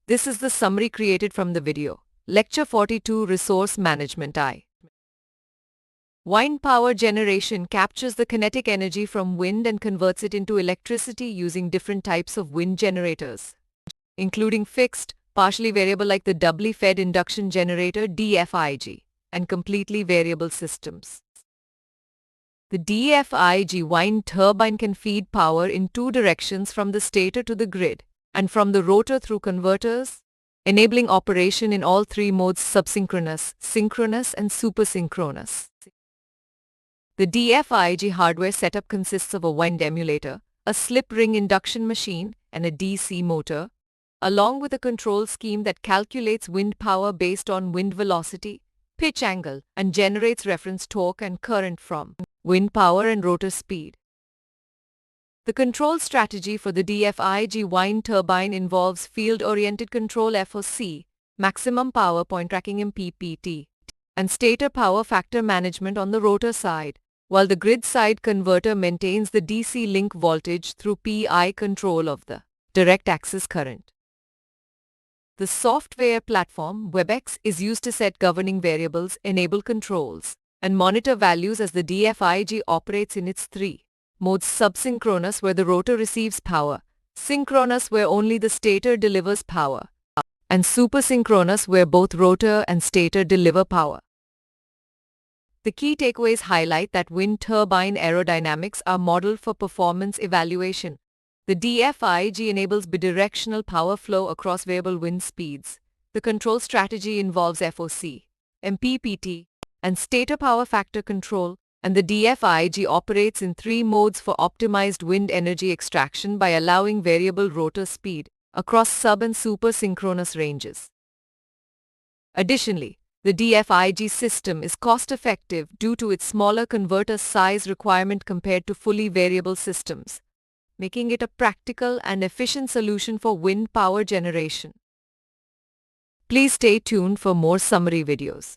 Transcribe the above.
This is the summary created from the video. Lecture 42 Resource Management I. Wind power generation captures the kinetic energy from wind and converts it into electricity using different types of wind generators, including fixed, partially variable like the doubly fed induction generator DFIG, and completely variable systems. The DFIG wind turbine can feed power in two directions from the stator to the grid and from the rotor through converters, enabling operation in all three modes: subsynchronous, synchronous, and supersynchronous. The DFIG hardware setup consists of a wind emulator, a slip ring induction machine, and a DC motor, along with a control scheme that calculates wind power based on wind velocity, pitch angle, and generates reference torque and current from wind power and rotor speed. The control strategy for the DFIG wind turbine involves field-oriented control FOC, maximum power point tracking MPPT, and stator power factor management on the rotor side, while the grid side converter maintains the DC link voltage through PI control of the direct axis current. The software platform WebEx is used to set governing variables, enable controls, and monitor values as the DFIG operates in its three modes: subsynchronous, where the rotor receives power; synchronous, where only the stator delivers power; and supersynchronous, where both rotor and stator deliver power. The key takeaways highlight that wind turbine aerodynamics are modeled for performance evaluation. The DFIG enables bidirectional power flow across variable wind speeds. The control strategy involves FOC, MPPT, and stator power factor control, and the DFIG operates in three modes for optimized wind energy extraction by allowing variable rotor speed across sub and super synchronous ranges. Additionally, the DFIG system is cost-effective due to its smaller converter size requirement compared to fully variable systems, making it a practical and efficient solution for wind power generation. Please stay tuned for more summary videos.